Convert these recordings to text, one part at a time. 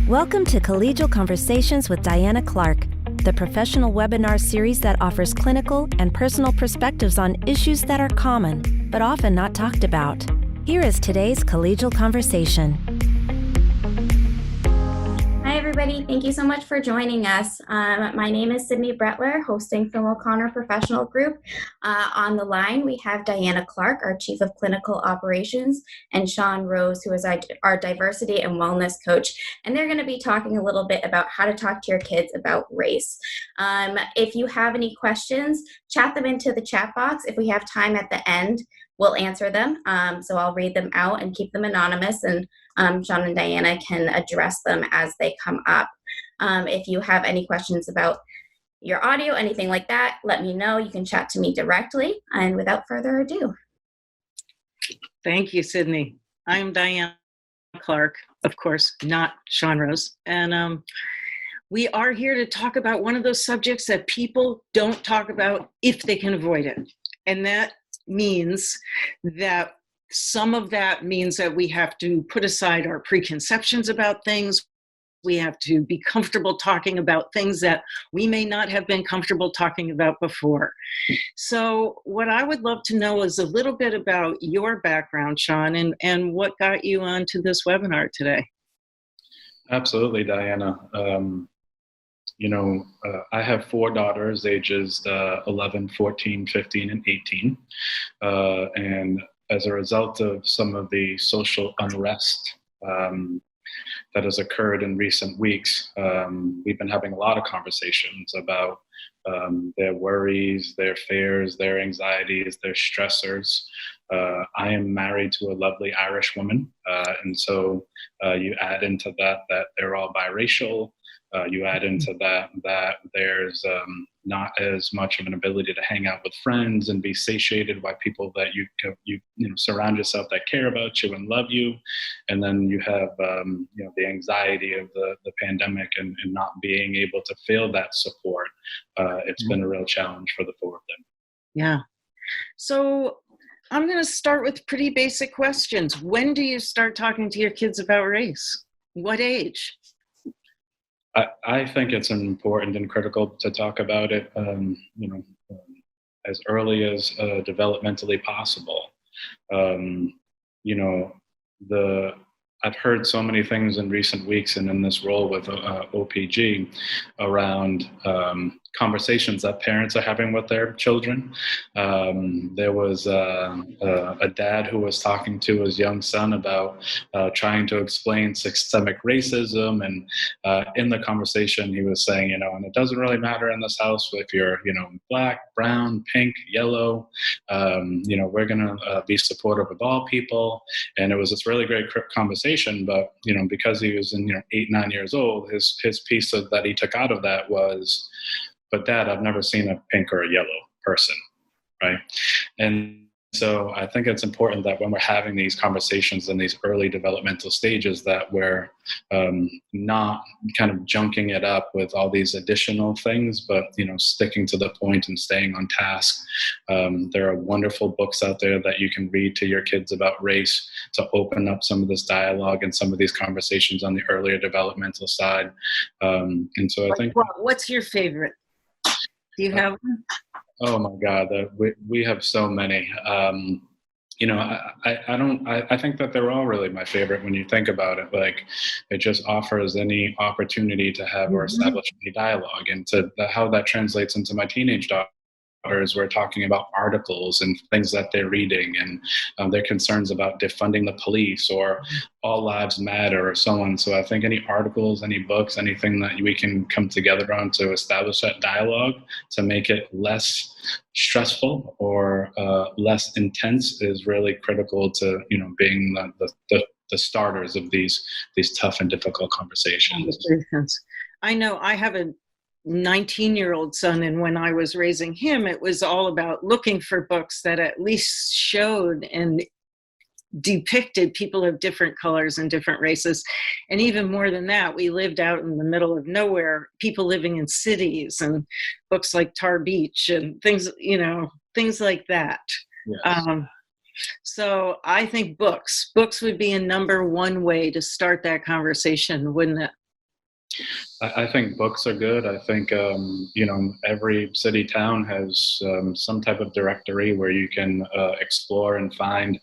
Welcome to Collegial Conversations with Diana Clark, the professional webinar series that offers clinical and personal perspectives on issues that are common, but often not talked about. Here is today's Collegial Conversation. Hi, everybody. Thank you so much for joining us. My name is Sydney Bretler, hosting from O'Connor Professional Group. On the line, we have Diana Clark, our Chief of Clinical Operations, and Sean Rose, who is our Diversity and Wellness Coach. And they're going to be talking a little bit about how to talk to your kids about race. If you have any questions, chat them into the chat box. If we have time at the end, we'll answer them. So I'll read them out and keep them anonymous, and Sean and Diana can address them as they come up. If you have any questions about your audio, anything like that, let me know. You can chat to me directly. And without further ado. Thank you, Sydney. I'm Diana Clark, of course, not Sean Rose. And we are here to talk about one of those subjects that people don't talk about if they can avoid it. And that means that some of that means that we have to put aside our preconceptions about things. We have to be comfortable talking about things that we may not have been comfortable talking about before. So what I would love to know is a little bit about your background, Sean, and what got you onto this webinar today. Absolutely, Diana. I have four daughters, ages 11, 14, 15, and 18. And as a result of some of the social unrest that has occurred in recent weeks, we've been having a lot of conversations about their worries, their fears, their anxieties, their stressors. I am married to a lovely Irish woman, and so you add into that they're all biracial. You add into that there's not as much of an ability to hang out with friends and be satiated by people that you surround yourself that care about you and love you, and then you have the anxiety of the pandemic and not being able to feel that support. It's been a real challenge for the four of them. Yeah. So I'm going to start with pretty basic questions. When do you start talking to your kids about race? What age? I think it's important and critical to talk about it, as early as developmentally possible. I've heard so many things in recent weeks and in this role with OPG around conversations that parents are having with their children. There was a dad who was talking to his young son about trying to explain systemic racism, and in the conversation he was saying, and it doesn't really matter in this house if you're, black, brown, pink, yellow, we're going to be supportive of all people. And it was this really great conversation, but because he was 8, 9 years old, his piece that he took out of that was, but Dad, I've never seen a pink or a yellow person, right? And so I think it's important that when we're having these conversations in these early developmental stages, that we're not kind of junking it up with all these additional things, but sticking to the point and staying on task. There are wonderful books out there that you can read to your kids about race to open up some of this dialogue and some of these conversations on the earlier developmental side. And so I think, what's your favorite? Do you have one? Oh my God, we have so many. I think that they're all really my favorite when you think about it. Like, it just offers any opportunity to have or establish any dialogue, and to how that translates into my teenage daughters. We're talking about articles and things that they're reading, and their concerns about defunding the police or all lives matter or so on. So I think any articles, any books, anything that we can come together on to establish that dialogue to make it less stressful or less intense is really critical to being the starters of these tough and difficult conversations. I know I have a 19-year-old son, and when I was raising him, it was all about looking for books that at least showed and depicted people of different colors and different races. And even more than that, we lived out in the middle of nowhere, people living in cities, and books like Tar Beach and things like that. Yes. So I think books would be a number one way to start that conversation, wouldn't it? I think books are good. I think, every city town has some type of directory where you can explore and find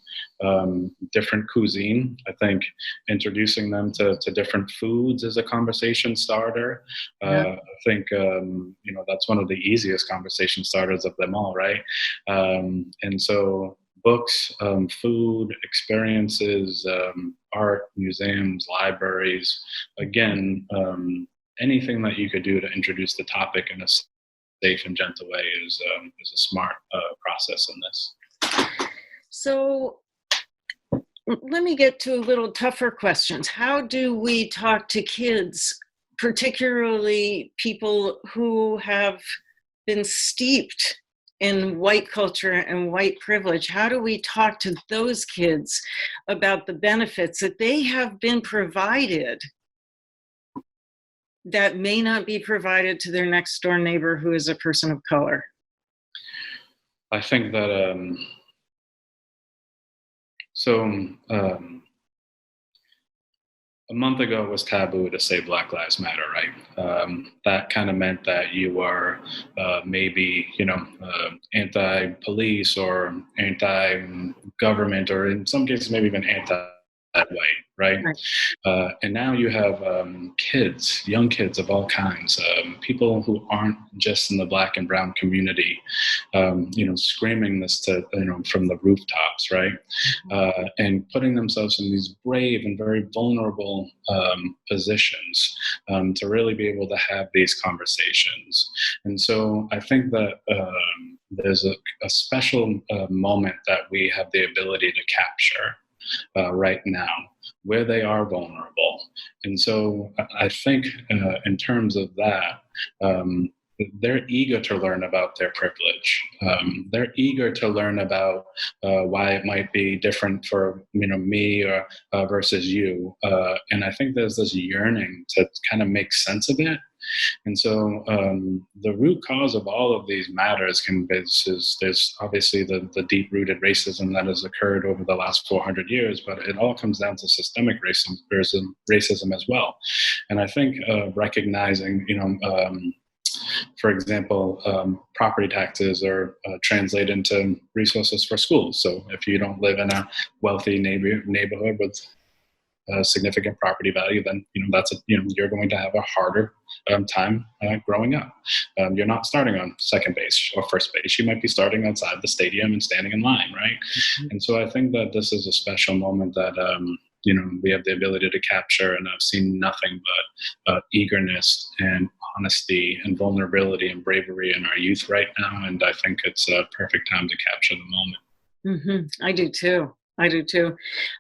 different cuisine. I think introducing them to different foods is a conversation starter. I think, that's one of the easiest conversation starters of them all, right? And so books, food, experiences, art, museums, libraries, again, anything that you could do to introduce the topic in a safe and gentle way is a smart process in this. So let me get to a little tougher questions. How do we talk to kids, particularly people who have been steeped in white culture and white privilege? How do we talk to those kids about the benefits that they have been provided that may not be provided to their next door neighbor who is a person of color? I think that a month ago it was taboo to say Black Lives Matter, right? That kind of meant that you were maybe, anti-police or anti-government, or in some cases maybe even anti-white, right? And now you have kids, young kids of all kinds, people who aren't just in the Black and brown community, screaming this from the rooftops, right? And putting themselves in these brave and very vulnerable positions to really be able to have these conversations. And so I think that there's a special moment that we have the ability to capture right now, where they are vulnerable. And so I think in terms of that, they're eager to learn about their privilege. They're eager to learn about why it might be different for me or versus you. And I think there's this yearning to kind of make sense of it. And so the root cause of all of these matters there's obviously the deep-rooted racism that has occurred over the last 400 years, but it all comes down to systemic racism as well. And I think recognizing, for example, property taxes are translate into resources for schools. So if you don't live in a wealthy neighborhood with significant property value, then you're going to have a harder time growing up. You're not starting on second base or first base. You might be starting outside the stadium and standing in line, right? Mm-hmm. And so I think that this is a special moment that we have the ability to capture, and I've seen nothing but eagerness and honesty and vulnerability and bravery in our youth right now. And I think it's a perfect time to capture the moment. Mm-hmm. I do too.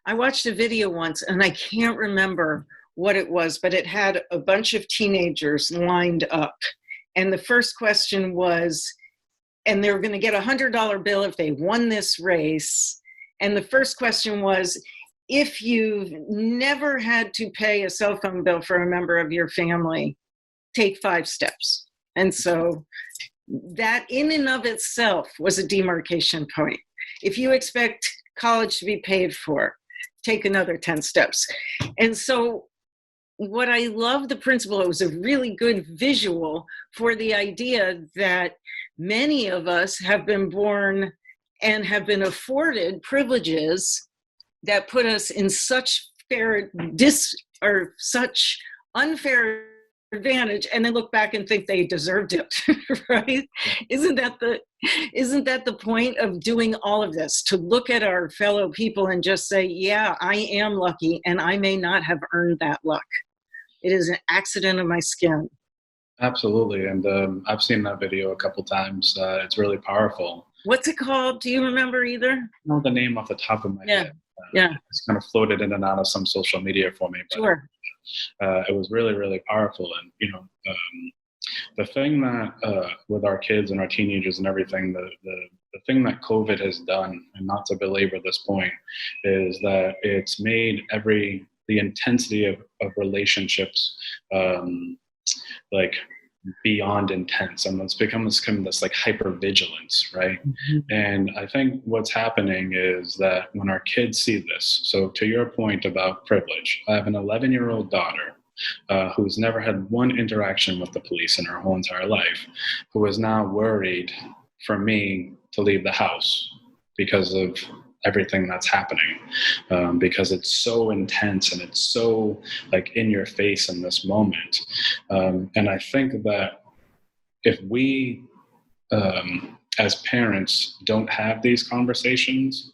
I watched a video once, and I can't remember what it was, but it had a bunch of teenagers lined up. And the first question was, and they were going to get a $100 bill if they won this race. And the first question was, if you've never had to pay a cell phone bill for a member of your family, take 5 steps. And so that in and of itself was a demarcation point. If you expect college to be paid for, take another 10 steps. And so what I love the principle, it was a really good visual for the idea that many of us have been born and have been afforded privileges that put us in such such unfair advantage, and then look back and think they deserved it, right? Isn't that the point of doing all of this? To look at our fellow people and just say, yeah, I am lucky, and I may not have earned that luck. It is an accident of my skin. Absolutely, and I've seen that video a couple times. It's really powerful. What's it called? Do you remember either? I don't know the name off the top of my head. It's kind of floated in and out of some social media for me. But, sure. It was really, really powerful. And, the thing that with our kids and our teenagers and everything, the thing that COVID has done, and not to belabor this point, is that it's made the intensity of relationships beyond intense, and it's become this kind of this hypervigilance, right? Mm-hmm. And I think what's happening is that when our kids see this, so to your point about privilege, I have an 11-year-old daughter who's never had one interaction with the police in her whole entire life, who is now worried for me to leave the house because of everything that's happening, because it's so intense and it's so like in your face in this moment. And I think that if we, as parents, don't have these conversations,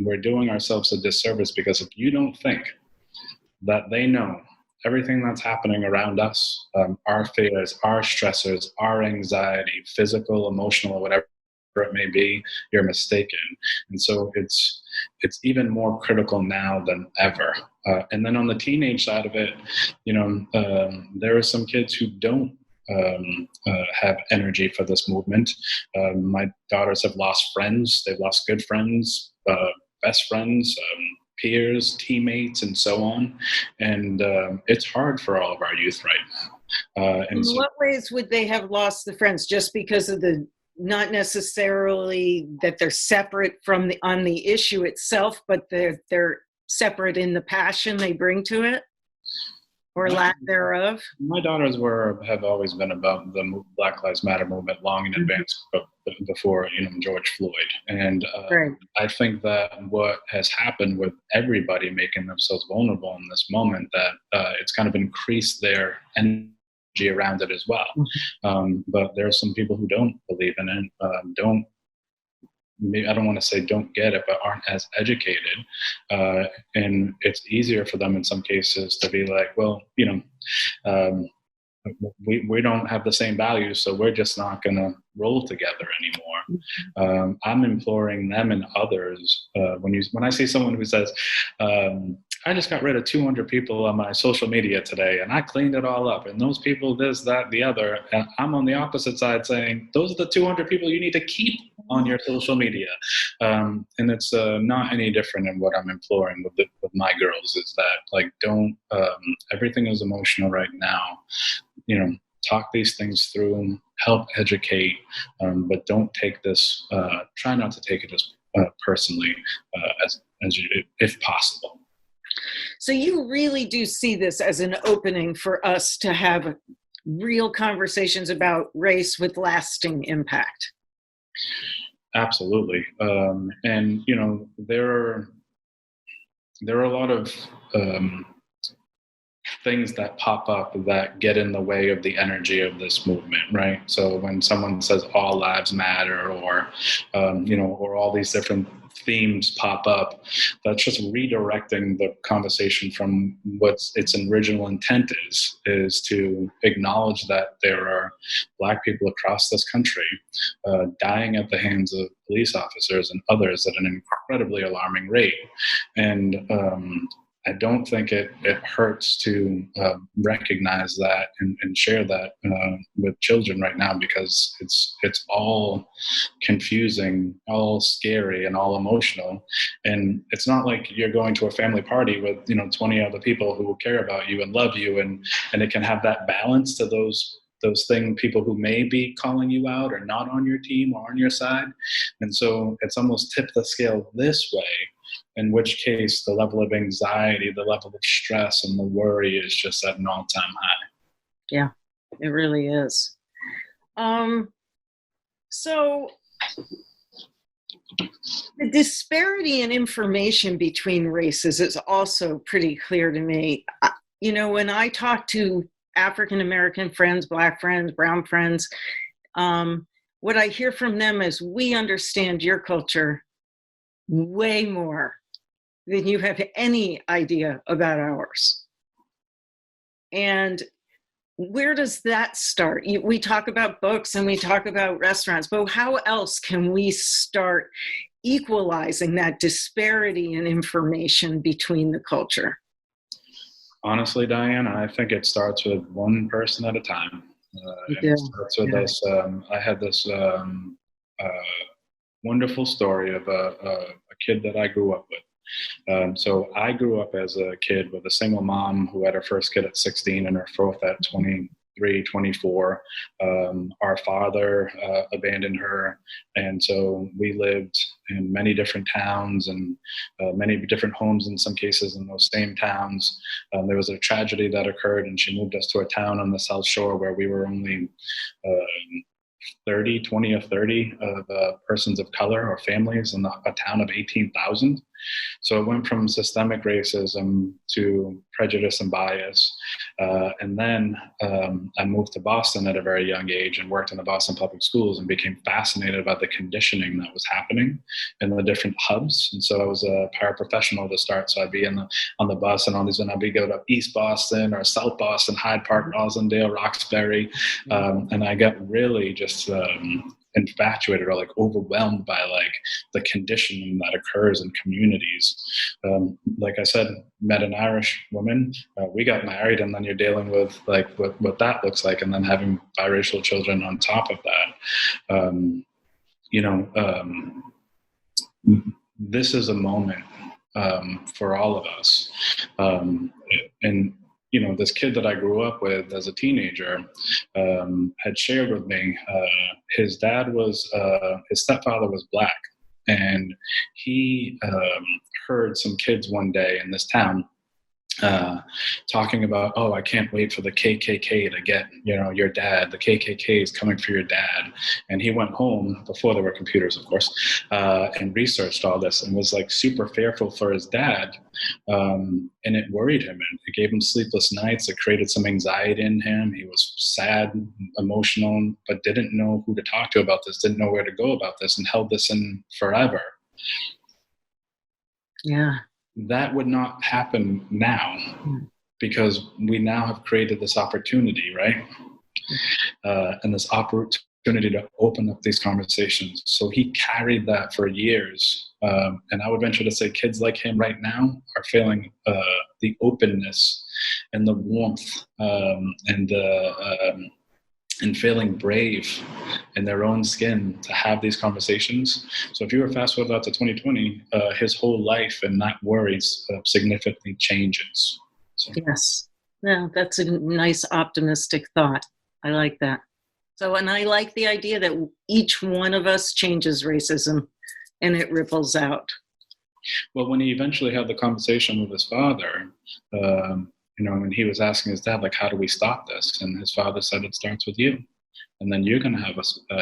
we're doing ourselves a disservice, because if you don't think that they know everything that's happening around us, our fears, our stressors, our anxiety, physical, emotional, or whatever it may be, you're mistaken. And so it's even more critical now than ever. And then on the teenage side of it, there are some kids who don't have energy for this movement. My daughters have lost friends. They've lost good friends, best friends, peers, teammates, and so on. And it's hard for all of our youth right now. In what ways would they have lost the friends? Just because of not necessarily that they're separate from on the issue itself, but they're separate in the passion they bring to it, or lack thereof? My daughters have always been about the Black Lives Matter movement long in advance, before George Floyd. And right. I think that what has happened with everybody making themselves vulnerable in this moment, that it's kind of increased their energy around it as well. But there are some people who don't believe in it, I don't want to say don't get it, but aren't as educated. And it's easier for them in some cases to be like, well, we don't have the same values, so we're just not going to roll together anymore. I'm imploring them and others. When I see someone who says, I just got rid of 200 people on my social media today, and I cleaned it all up, and those people, this, that, the other, and I'm on the opposite side saying, those are the 200 people you need to keep on your social media. And it's not any different in what I'm imploring with my girls, is that, don't, everything is emotional right now. Talk these things through, help educate, but don't take this, try not to take it as personally as you, if possible. So you really do see this as an opening for us to have real conversations about race with lasting impact. Absolutely. And, there are a lot of things that pop up that get in the way of the energy of this movement, right? So when someone says all lives matter, or all these different themes pop up, that's just redirecting the conversation from what its original intent is to acknowledge that there are Black people across this country dying at the hands of police officers and others at an incredibly alarming rate. And I don't think it hurts to recognize that and share that with children right now, because it's all confusing, all scary, and all emotional. And it's not like you're going to a family party with 20 other people who care about you and love you, and it can have that balance to those people who may be calling you out or not on your team or on your side. And so it's almost tipped the scale this way, in which case the level of anxiety, the level of stress, and the worry is just at an all-time high. Yeah, it really is. So the disparity in information between races is also pretty clear to me. When I talk to African American friends, Black friends, brown friends, what I hear from them is, we understand your culture way more than you have any idea about ours. And where does that start? We talk about books and we talk about restaurants, but how else can we start equalizing that disparity in information between the culture? Honestly, Diane, I think it starts with one person at a time. It starts with us. I had this wonderful story of a kid that I grew up with. So I grew up as a kid with a single mom who had her first kid at 16 and her fourth at 23, 24. Our father abandoned her. And so we lived in many different towns and many different homes in some cases in those same towns. There was a tragedy that occurred, and she moved us to a town on the South Shore where we were only 20 or 30 persons of color or families in a town of 18,000. So it went from systemic racism to prejudice and bias. And then I moved to Boston at a very young age and worked in the Boston public schools and became fascinated about the conditioning that was happening in the different hubs. And so I was a paraprofessional to start. So I'd be on the bus and all these, and I'd be go to East Boston or South Boston, Hyde Park, Rosendale, Roxbury. And I got really just infatuated or like overwhelmed by like the conditioning that occurs in communities. Like I said, met an Irish woman, we got married, and then you're dealing with like what that looks like, and then having biracial children on top of that. This is a moment for all of us. And this kid that I grew up with as a teenager had shared with me, his stepfather was Black, and he heard some kids one day in this town talking about, oh, I can't wait for the KKK to get, your dad. The KKK is coming for your dad. And he went home, before there were computers, of course, and researched all this and was like super fearful for his dad. And it worried him, and it gave him sleepless nights. It created some anxiety in him. He was sad, emotional, but didn't know who to talk to about this, didn't know where to go about this, and held this in forever. Yeah. That would not happen now, because we now have created this opportunity, right? And this opportunity to open up these conversations. So he carried that for years. And I would venture to say kids like him right now are feeling the openness and the warmth and feeling brave in their own skin to have these conversations. So if you were fast forward out to 2020, his whole life and that worries significantly changes. So. Yes. Yeah, that's a nice optimistic thought. I like that. So, and I like the idea that each one of us changes racism and it ripples out. Well, when he eventually had the conversation with his father, and he was asking his dad, like, how do we stop this? And his father said, it starts with you. And then you're going to have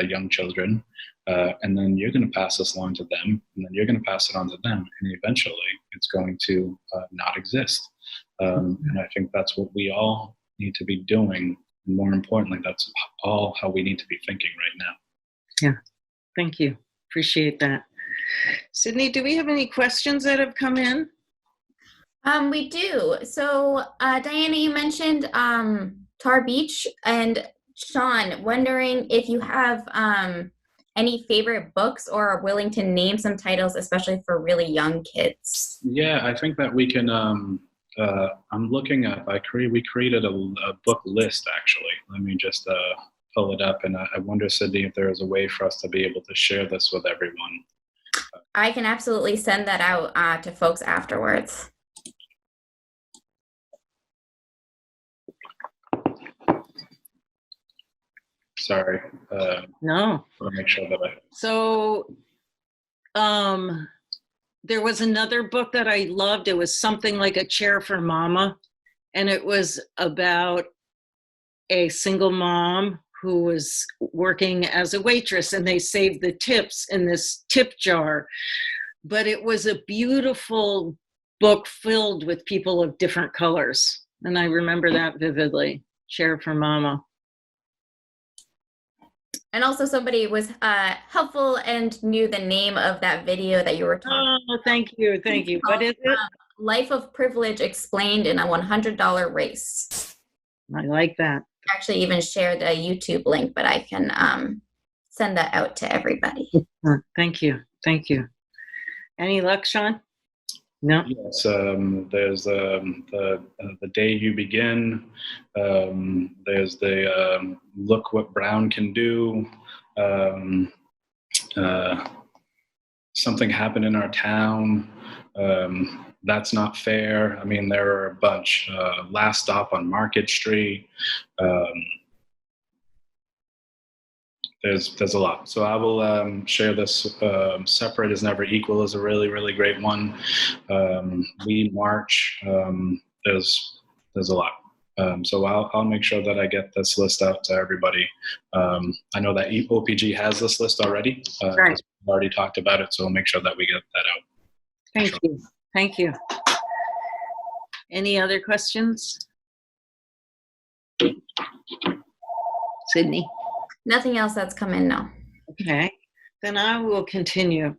young children, and then you're going to pass this along to them, and then you're going to pass it on to them. And eventually it's going to not exist. And I think that's what we all need to be doing. And more importantly, that's all how we need to be thinking right now. Yeah. Thank you. Appreciate that. Sydney, do we have any questions that have come in? We do. So, Diana, you mentioned Tar Beach, and Sean, wondering if you have any favorite books or are willing to name some titles, especially for really young kids. Yeah, I think that we can, I'm looking up, we created a book list, actually. Let me just pull it up, and I wonder, Sydney, if there is a way for us to be able to share this with everyone. I can absolutely send that out to folks afterwards. Sorry. No. I'll make sure that So there was another book that I loved. It was something like A Chair for Mama. And it was about a single mom who was working as a waitress, and they saved the tips in this tip jar. But it was a beautiful book filled with people of different colors. And I remember that vividly. Chair for Mama. And also somebody was helpful and knew the name of that video that you were talking about. Oh, thank you. Thank you. What is it? Life of Privilege Explained in a $100 Race. I like that. I actually even shared a YouTube link, but I can send that out to everybody. Thank you. Thank you. Any luck, Sean? No. Yes, there's the Day You Begin. There's the Look What Brown Can Do. Something Happened in Our Town. That's Not Fair. I mean, there are a bunch. Last Stop on Market Street. there's a lot. So I will share this. Separate is never equal is a really, really great one. We march. There's a lot. So I'll make sure that I get this list out to everybody. I know that OPG has this list already. Right. We've already talked about it, so we'll make sure that we get that out. Thank you. Thank you. Any other questions? Sydney? Nothing else that's come in, no. Okay, then I will continue.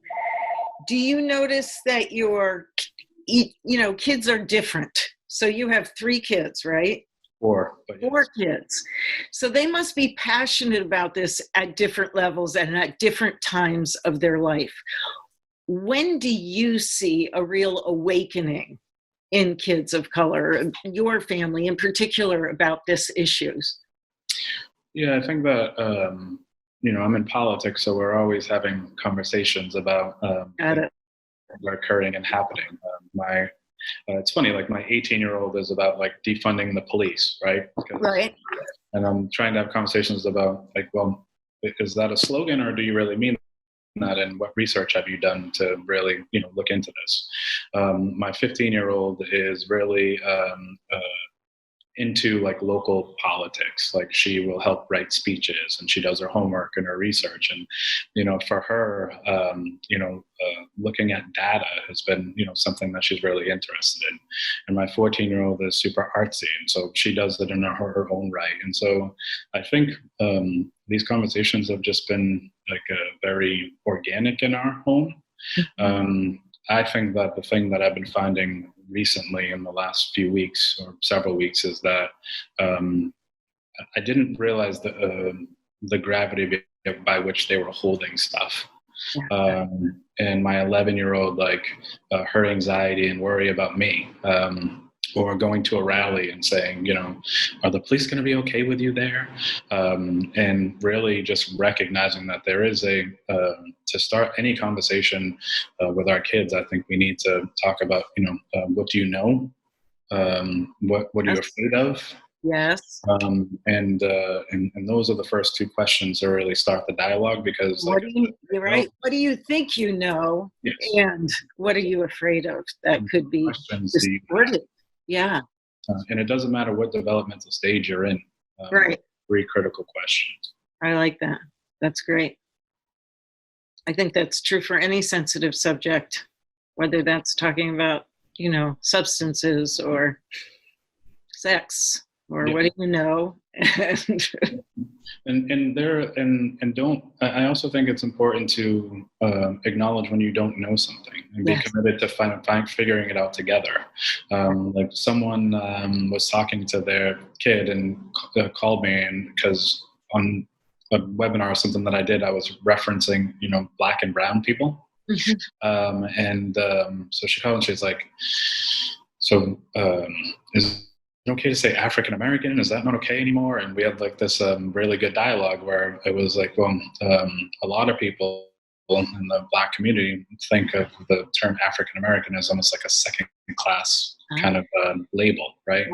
Do you notice that your, kids are different? So you have 3 kids, right? 4. But yes. 4 kids. So they must be passionate about this at different levels and at different times of their life. When do you see a real awakening in kids of color, your family in particular, about this issues? Yeah, I think that, I'm in politics, so we're always having conversations about Got it. what are occurring and happening. It's funny, like my 18-year-old is about like defunding the police, right? Right. And I'm trying to have conversations about like, well, is that a slogan or do you really mean that? And what research have you done to really, look into this? My 15-year-old is really into like local politics. Like she will help write speeches and she does her homework and her research. And, for her, looking at data has been, something that she's really interested in. And my 14-year-old is super artsy. And so she does it in her own right. And so I think these conversations have just been like very organic in our home. I think that the thing that I've been finding recently in the last few weeks or several weeks is that I didn't realize the gravity by which they were holding stuff. And my 11-year-old, her anxiety and worry about me, or going to a rally and saying, are the police going to be okay with you there? And really just recognizing that there is to start any conversation with our kids, I think we need to talk about, what do you know? What are you afraid of? Yes. And those are the first 2 questions to really start the dialogue, because you're right. What do you think you know? Yes. And what are you afraid of that could be distorted? Yeah. And it doesn't matter what developmental stage you're in. Right. 3 critical questions. I like that. That's great. I think that's true for any sensitive subject, whether that's talking about, substances or sex or what do you know? I also think it's important to acknowledge when you don't know something and be committed to figuring it out together. Like someone was talking to their kid and called me, and because on a webinar or something that I did, I was referencing, Black and brown people. Mm-hmm. So she called and she's like, is it okay to say African American? Is that not okay anymore? And we had like this really good dialogue where it was like, well, a lot of people in the Black community think of the term African American as almost like a second class kind of label, right?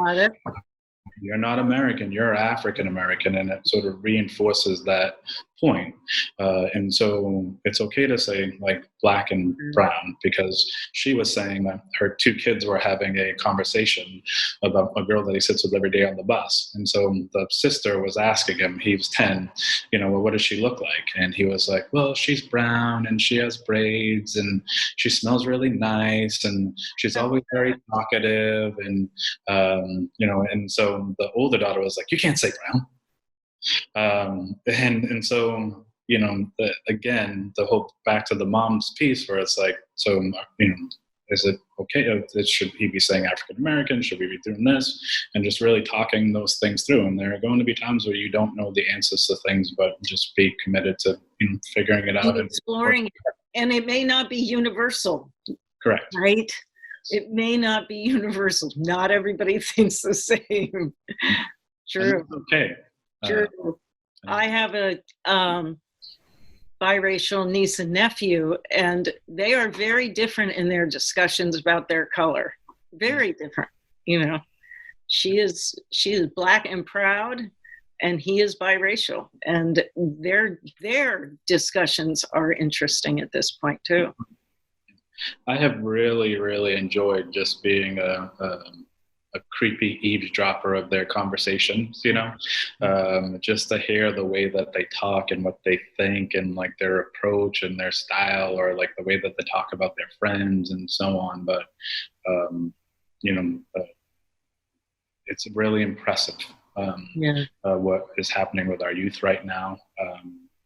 You're not American, you're African American, and it sort of reinforces that point. And so it's okay to say like Black and brown, because she was saying that her 2 kids were having a conversation about a girl that he sits with every day on the bus. And so the sister was asking him, he was 10, well, what does she look like? And he was like, well, she's brown and she has braids and she smells really nice and she's always very talkative. And, and so the older daughter was like, you can't say brown. And so, again, the whole back to the mom's piece where it's like, so, is it okay? Should he be saying African American? Should we be doing this? And just really talking those things through. And there are going to be times where you don't know the answers to things, but just be committed to figuring it out. And exploring. And it may not be universal. Correct. Right? It may not be universal. Not everybody thinks the same. True. Okay. True. I have a biracial niece and nephew, and they are very different in their discussions about their color. Very different. She is Black and proud, and he is biracial, and their discussions are interesting at this point too. I have really, really enjoyed just being a creepy eavesdropper of their conversations, just to hear the way that they talk and what they think and like their approach and their style, or like the way that they talk about their friends and so on. But, it's really impressive what is happening with our youth right now.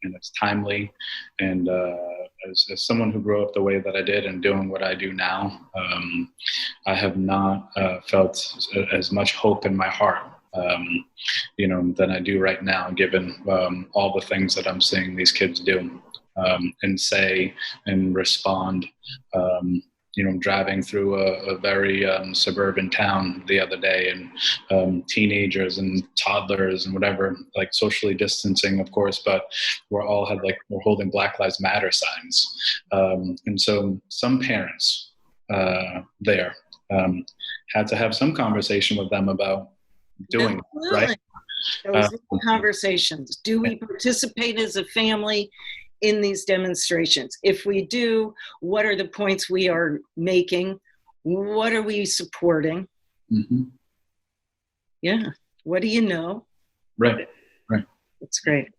And it's timely. And as someone who grew up the way that I did and doing what I do now, I have not felt as much hope in my heart, than I do right now, given all the things that I'm seeing these kids do and say and respond. Driving through a very suburban town the other day, and teenagers and toddlers and whatever, like socially distancing, of course, but we're holding Black Lives Matter signs. And so some parents there had to have some conversation with them about doing it, right? Those conversations. Do we participate as a family in these demonstrations? If we do, what are the points we are making? What are we supporting? Mm-hmm. Yeah. What do you know? Right. That's great.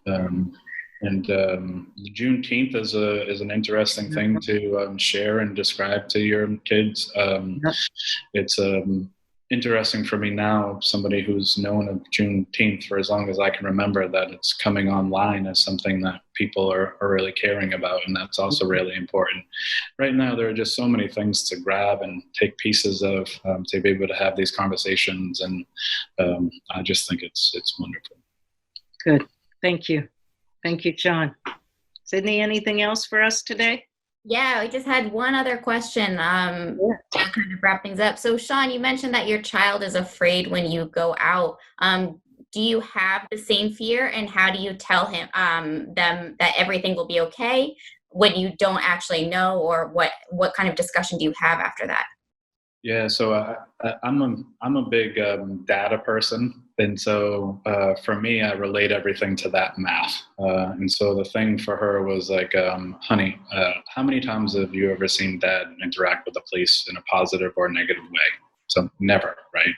Juneteenth is an interesting thing to share and describe to your kids. It's interesting for me now, somebody who's known of Juneteenth for as long as I can remember, that it's coming online as something that people are really caring about, and that's also really important. Right now, there are just so many things to grab and take pieces of to be able to have these conversations, and I just think it's wonderful. Good. Thank you. Thank you, Sean. Sydney, anything else for us today? Yeah, I just had one other question to kind of wrap things up. So, Sean, you mentioned that your child is afraid when you go out. Do you have the same fear, and how do you tell them that everything will be okay when you don't actually know, or what kind of discussion do you have after that? Yeah, so I'm a big data person, and so for me, I relate everything to that math. And so the thing for her was like, honey, how many times have you ever seen Dad interact with the police in a positive or negative way? So never, right?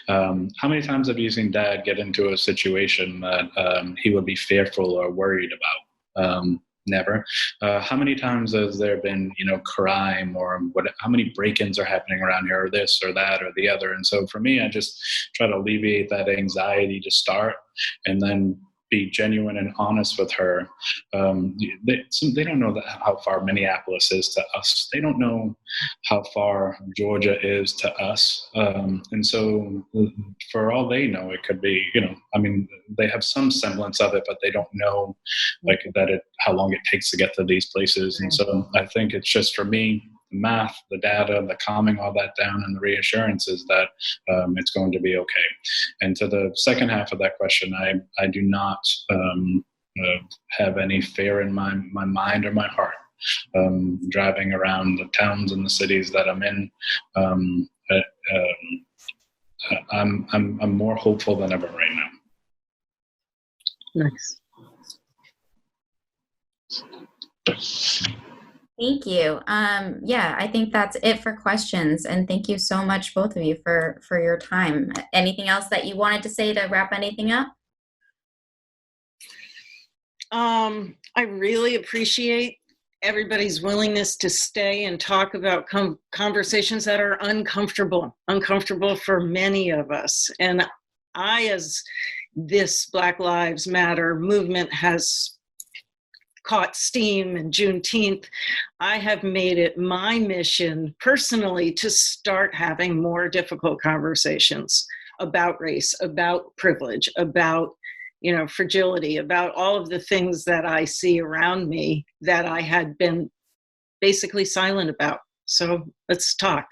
How many times have you seen Dad get into a situation that he would be fearful or worried about? Never. How many times has there been, crime, or how many break-ins are happening around here, or this or that or the other? And so for me, I just try to alleviate that anxiety to start, and then be genuine and honest with her. They don't know how far Minneapolis is to us. They don't know how far Georgia is to us. And so for all they know, it could be, they have some semblance of it, but they don't know how long it takes to get to these places. And so I think it's just, for me, the math, the data, the calming all that down, and the reassurance is that it's going to be okay. And to the second half of that question, I do not have any fear in my mind or my heart. Driving around the towns and the cities that I'm in, I'm more hopeful than ever right now. Nice. Thank you. I think that's it for questions. And thank you so much, both of you, for your time. Anything else that you wanted to say to wrap anything up? I really appreciate everybody's willingness to stay and talk about conversations that are uncomfortable for many of us. And as this Black Lives Matter movement has caught steam in Juneteenth, I have made it my mission personally to start having more difficult conversations about race, about privilege, about fragility, about all of the things that I see around me that I had been basically silent about. So let's talk.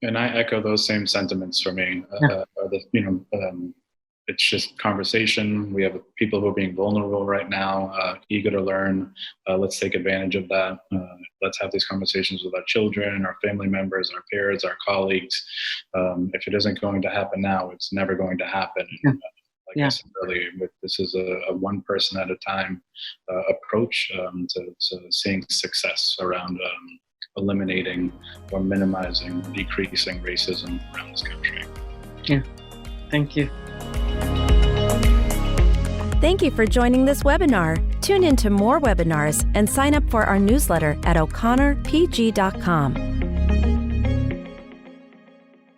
And I echo those same sentiments for me. it's just conversation. We have people who are being vulnerable right now, eager to learn. Let's take advantage of that. Let's have these conversations with our children, our family members, our peers, our colleagues. If it isn't going to happen now, it's never going to happen. Like I said earlier, this is a one person at a time approach to seeing success around eliminating or minimizing, decreasing racism around this country. Yeah, thank you. Thank you for joining this webinar. Tune in to more webinars and sign up for our newsletter at o'connorpg.com.